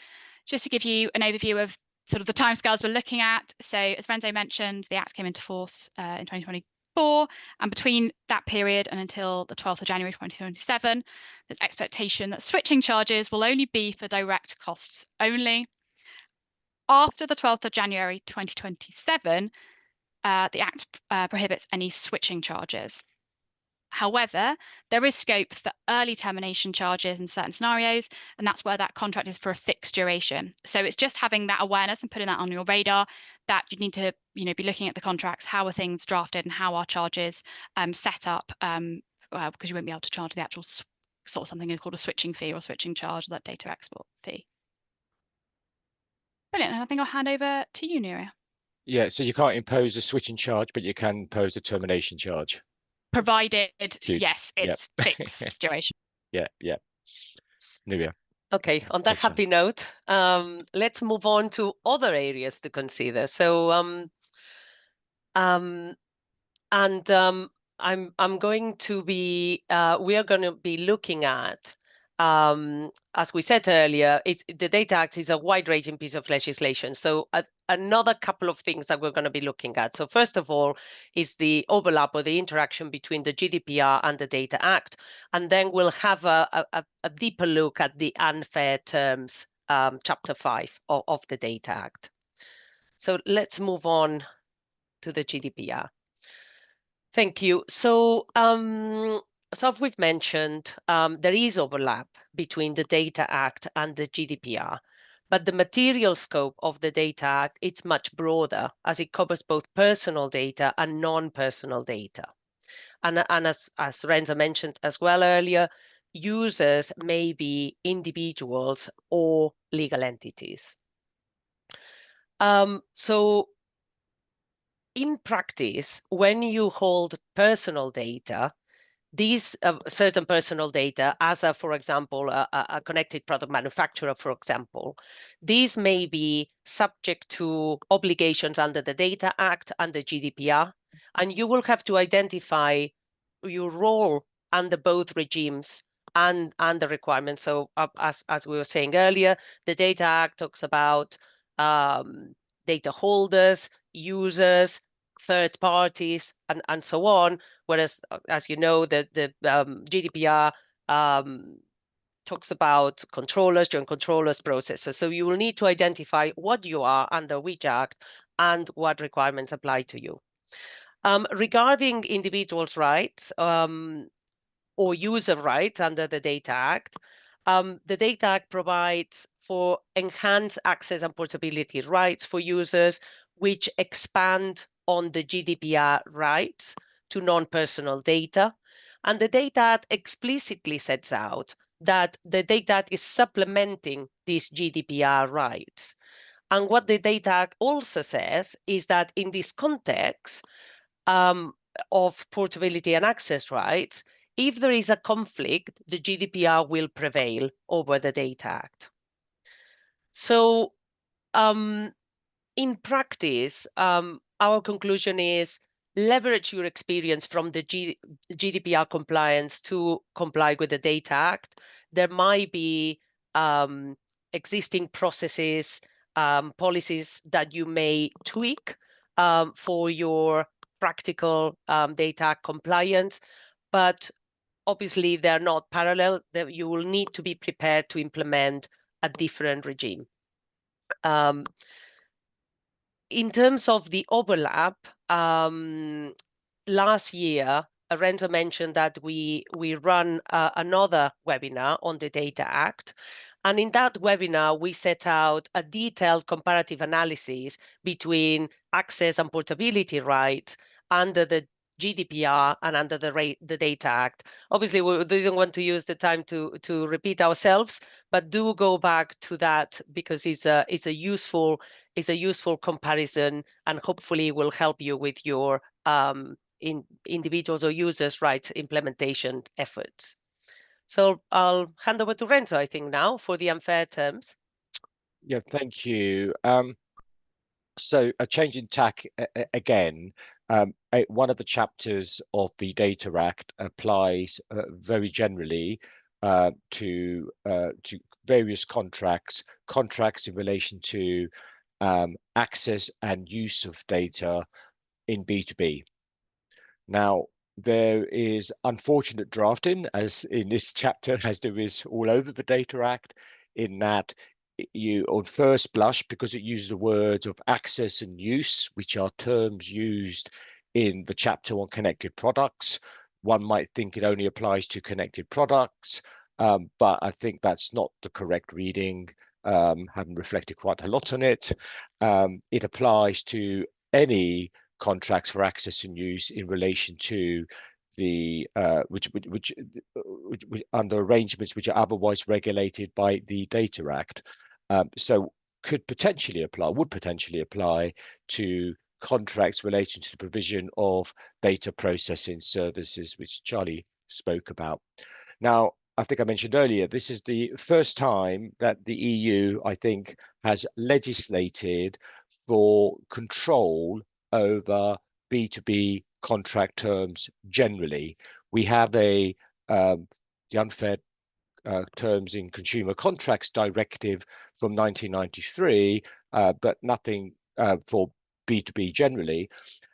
just to give you an overview of sort of the timescales we're looking at. So as Renzo mentioned, the Act came into force in 2020, 2024, and between that period and until the 12th of January 2027, there's expectation that switching charges will only be for direct costs only. After the 12th of January 2027, the Act prohibits any switching charges. However, there is scope for early termination charges in certain scenarios, and that's where that contract is for a fixed duration. So it's just having that awareness and putting that on your radar that you need to, be looking at the contracts, how are things drafted and how are charges set up, because you won't be able to charge the actual sort of something called a switching fee or switching charge, that data export fee. Brilliant. And I think I'll hand over to you, Nerea. Yeah, so you can't impose a switching charge, but you can impose a termination charge. Provided, Good. yes, it's Yep. fixed duration. Yeah. Nerea. Okay, on that happy note, let's move on to other areas to consider. So, I'm going to be, we are going to be looking at, as we said earlier, the Data Act is a wide-ranging piece of legislation. So another couple of things that we're going to be looking at. So first of all is the overlap or the interaction between the GDPR and the Data Act. And then we'll have a deeper look at the unfair terms, Chapter 5 of the Data Act. So let's move on to the GDPR. Thank you. So, as we've mentioned, there is overlap between the Data Act and the GDPR, but the material scope of the Data Act, it's much broader as it covers both personal data and non-personal data. And as Renzo mentioned as well earlier, users may be individuals or legal entities. So in practice, when you hold personal data, these certain personal data, as for example, a connected product manufacturer, for example, these may be subject to obligations under the Data Act and the GDPR, and you will have to identify your role under both regimes and the requirements. So as we were saying earlier, the Data Act talks about data holders, users, third parties, and so on. Whereas, as you know, the GDPR talks about controllers, joint controllers, processes. So you will need to identify what you are under which act and what requirements apply to you. Regarding individuals' rights or user rights under the Data Act, the Data Act provides for enhanced access and portability rights for users, which expand on the GDPR rights to non-personal data. And the Data Act explicitly sets out that the Data Act is supplementing these GDPR rights. And what the Data Act also says is that in this context of portability and access rights, if there is a conflict, the GDPR will prevail over the Data Act. So in practice, our conclusion is leverage your experience from the GDPR compliance to comply with the Data Act. There might be existing processes, policies that you may tweak for your practical Data Act compliance, but obviously they're not parallel. You will need to be prepared to implement a different regime. In terms of the overlap, last year, Renzo mentioned that we run another webinar on the Data Act. And in that webinar, we set out a detailed comparative analysis between access and portability rights under the GDPR and under the Data Act. Obviously, we didn't want to use the time to repeat ourselves, but do go back to that because it's a useful comparison, and hopefully will help you with your individuals or users' rights implementation efforts. So I'll hand over to Renzo, I think, now for the unfair terms. Yeah, thank you. So a change in tack again. One of the chapters of the Data Act applies very generally to various contracts in relation to access and use of data in B2B. Now, there is unfortunate drafting, as in this chapter, as there is all over the Data Act, in that you, on first blush, because it uses the words of access and use, which are terms used in the chapter on connected products, one might think it only applies to connected products, but I think that's not the correct reading. Having reflected quite a lot on it, it applies to any contracts for access and use in relation to the which under arrangements which are otherwise regulated by the Data Act. So would potentially apply to contracts relating to the provision of data processing services, which Charlie spoke about. Now, I think I mentioned earlier, this is the first time that the EU, I think, has legislated for control over B2B contract terms generally. We have the Unfair Terms in Consumer Contracts Directive from 1993, but nothing for B2B generally.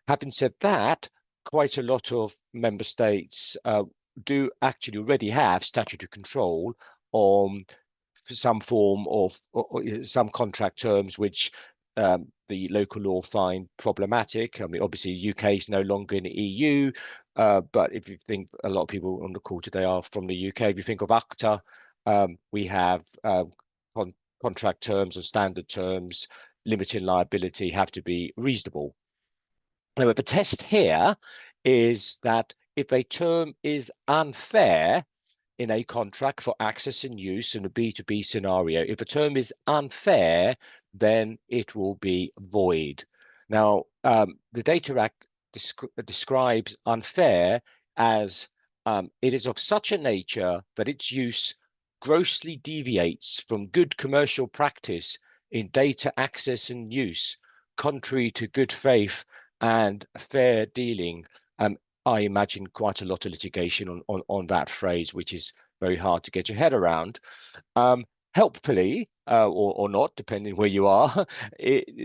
Having said that, quite a lot of member states do actually already have statutory control on some form of some contract terms which the local law find problematic. I mean, obviously, UK is no longer in the EU, but if you think a lot of people on the call today are from the UK, if you think of ACTA, we have contract terms or standard terms limiting liability have to be reasonable. Now, the test here is that if a term is unfair in a contract for access and use in a B2B scenario, if a term is unfair, then it will be void. Now, the Data Act describes unfair as it is of such a nature that its use grossly deviates from good commercial practice in data access and use, contrary to good faith and fair dealing. I imagine quite a lot of litigation on that phrase, which is very hard to get your head around. Helpfully, or not, depending where you are,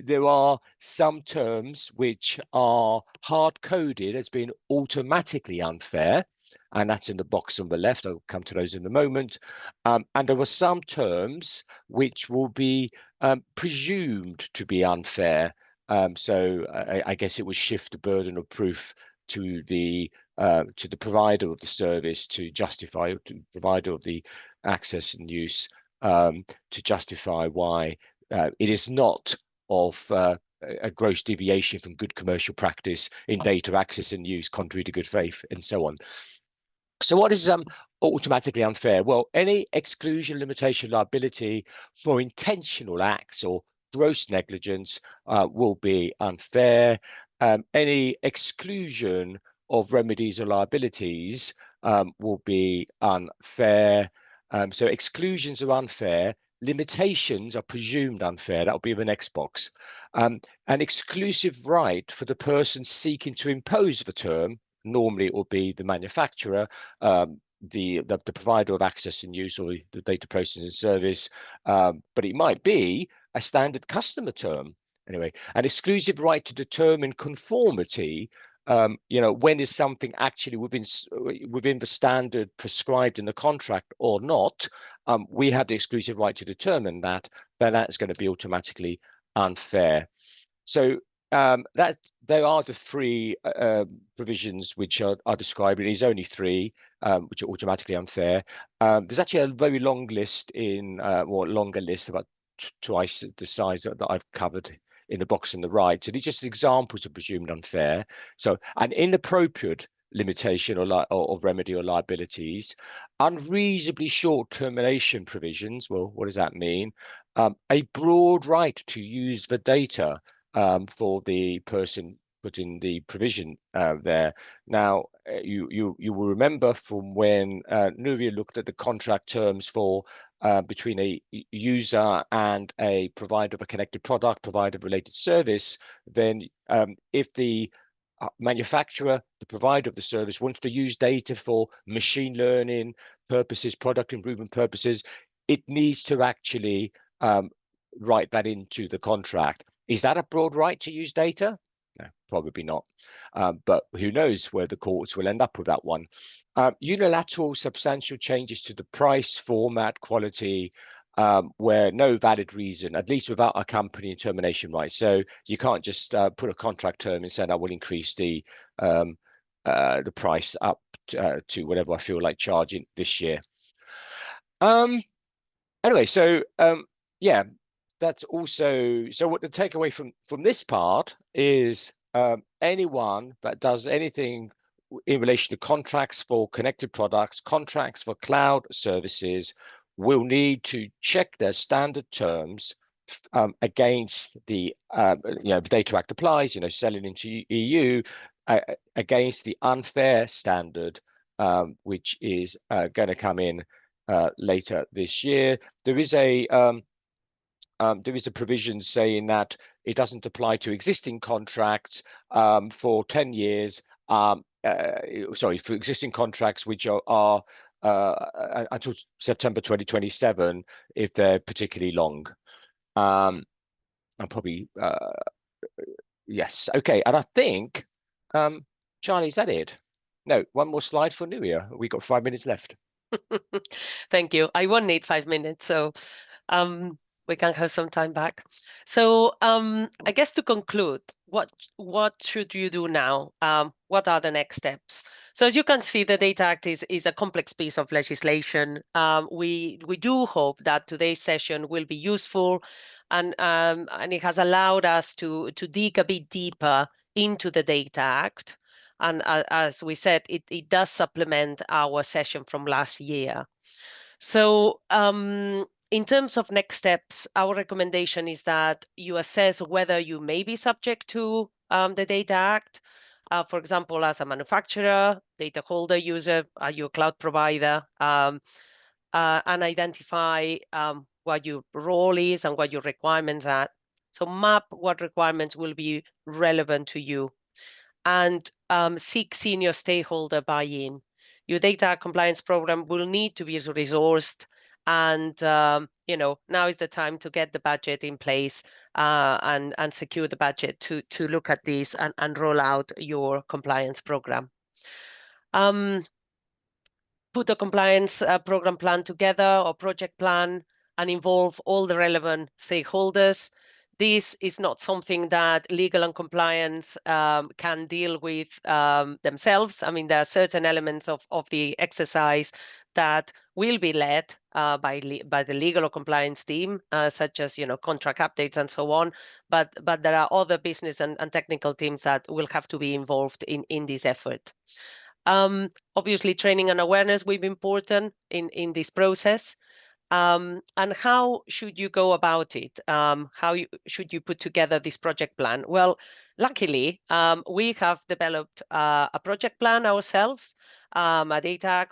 there are some terms which are hard-coded as being automatically unfair, and that's in the box on the left. I'll come to those in a moment. And there are some terms which will be presumed to be unfair. So I guess it would shift the burden of proof to the provider of the service to justify, to the provider of the access and use, to justify why it is not of a gross deviation from good commercial practice in data access and use, contrary to good faith, and so on. So what is automatically unfair? Well, any exclusion, limitation, liability for intentional acts or gross negligence will be unfair. Any exclusion of remedies or liabilities will be unfair. So exclusions are unfair. Limitations are presumed unfair. That will be the next box. An exclusive right for the person seeking to impose the term, normally it will be the manufacturer, the provider of access and use, or the data processing service, but it might be a standard customer term. Anyway, an exclusive right to determine conformity, when is something actually within the standard prescribed in the contract or not, we have the exclusive right to determine that, then that's going to be automatically unfair. So that there are the three provisions which are described. It is only three which are automatically unfair. There's actually a very long list or longer list, about twice the size that I've covered in the box on the right. So these are just examples of presumed unfair. So an inappropriate limitation or remedy or liabilities, unreasonably short termination provisions. Well, what does that mean? A broad right to use the data for the person putting the provision there. Now, you will remember from when Nuria looked at the contract terms for between a user and a provider of a connected product, provider of related service, then if the manufacturer, the provider of the service, wants to use data for machine learning purposes, product improvement purposes, it needs to actually write that into the contract. Is that a broad right to use data? No, probably not. But who knows where the courts will end up with that one. Unilateral substantial changes to the price, format, quality, where no valid reason, at least without accompanying termination rights. So you can't just put a contract term and say, I will increase the price up to whatever I feel like charging this year. Anyway, so yeah, that's also, so what the takeaway from this part is anyone that does anything in relation to contracts for connected products, contracts for cloud services, will need to check their standard terms against the the Data Act applies, selling into EU against the unfair standard, which is going to come in later this year. There is a provision saying that it doesn't apply to existing contracts for 10 years. Sorry, for existing contracts which are until September 2027 if they're particularly long. And probably yes. Okay, and I think Charlie, is that it? No, one more slide for New Year. We got 5 minutes left. Thank you. I won't need 5 minutes, so we can have some time back. So I guess to conclude, what should you do now? What are the next steps? So as you can see, the Data Act is a complex piece of legislation. We do hope that today's session will be useful, and it has allowed us to dig a bit deeper into the Data Act. And as we said, it does supplement our session from last year. So in terms of next steps, our recommendation is that you assess whether you may be subject to the Data Act. For example, as a manufacturer, data holder, user, are you a cloud provider, and identify what your role is and what your requirements are. So map what requirements will be relevant to you, and seek senior stakeholder buy-in. Your data compliance program will need to be resourced, and now is the time to get the budget in place and secure the budget to look at this and roll out your compliance program. Put a compliance program plan together or project plan and involve all the relevant stakeholders. This is not something that legal and compliance can deal with themselves. I mean, there are certain elements of the exercise that will be led by the legal or compliance team, such as contract updates and so on. But there are other business and technical teams that will have to be involved in this effort. Obviously, training and awareness will be important in this process. And how should you go about it? Should you put together this project plan? Well, luckily, we have developed a project plan ourselves, a data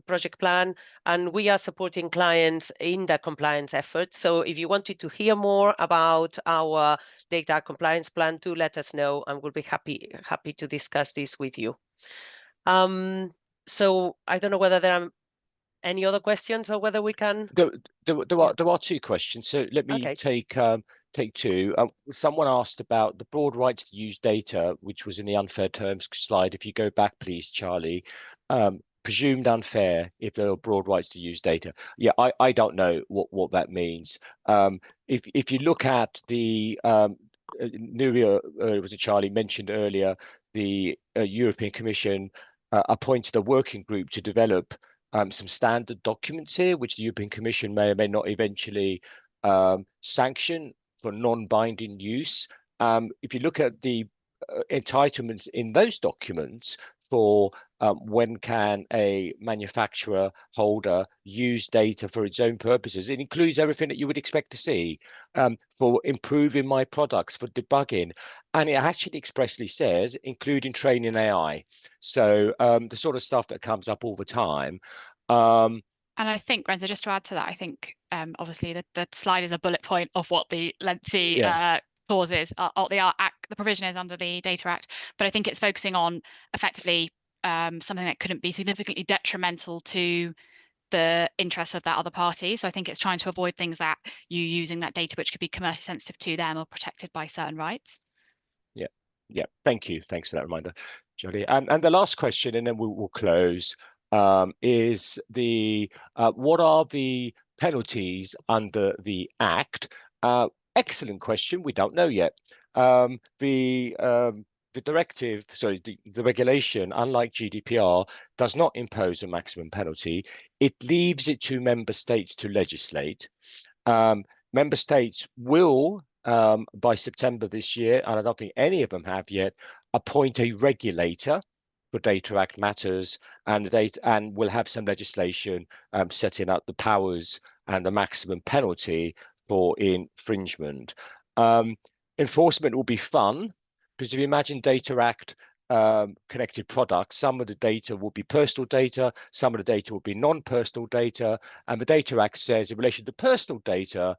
project plan, and we are supporting clients in the compliance effort. So if you wanted to hear more about our data compliance plan, do let us know, and we'll be happy to discuss this with you. So I don't know whether there are any other questions or whether we can. There are two questions. So let me take two. Someone asked about the broad rights to use data, which was in the unfair terms slide. If you go back, please, Charlie. Presumed unfair if there are broad rights to use data. Yeah, I don't know what that means. If you look at the Nuria, was it Charlie mentioned earlier, the European Commission appointed a working group to develop some standard documents here, which the European Commission may or may not eventually sanction for non-binding use. If you look at the entitlements in those documents for when can a manufacturer holder use data for its own purposes, it includes everything that you would expect to see for improving my products, for debugging. And it actually expressly says, including training AI. So the sort of stuff that comes up all the time. And I think, Renzo, just to add to that, I think obviously the slide is a bullet point of what the lengthy clauses the provision is under the Data Act, but I think it's focusing on effectively something that couldn't be significantly detrimental to the interests of that other party. So I think it's trying to avoid things that you using that data which could be commercially sensitive to them or protected by certain rights. Yeah. Yeah, thank you. Thanks for that reminder, Jolly. And the last question, and then we'll close, is what are the penalties under the Act? Excellent question. We don't know yet. The directive, sorry, the regulation, unlike GDPR, does not impose a maximum penalty. It leaves it to member states to legislate. Member states will, by September this year, and I don't think any of them have yet, appoint a regulator for Data Act matters, and will have some legislation setting out the powers and the maximum penalty for infringement. Enforcement will be fun, because if you imagine Data Act connected products, some of the data will be personal data, some of the data will be non-personal data, and the Data Act says in relation to personal data,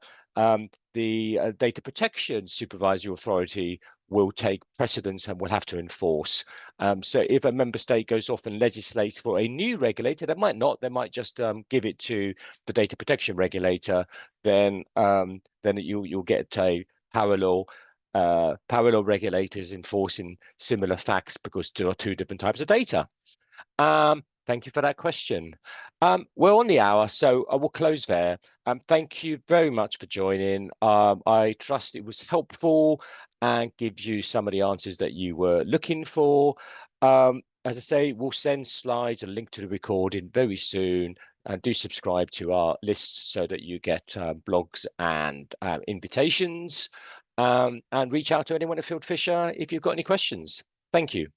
the data protection supervisory authority will take precedence and will have to enforce. So if a member state goes off and legislates for a new regulator, they might not, they might just give it to the data protection regulator, then you'll get a parallel regulators enforcing similar facts because there are two different types of data. Thank you for that question. We're on the hour, so I will close there. Thank you very much for joining. I trust it was helpful and gives you some of the answers that you were looking for. As I say, we'll send slides, a link to the recording very soon. And do subscribe to our lists so that you get blogs and invitations. And reach out to anyone at Fieldfisher if you've got any questions. Thank you.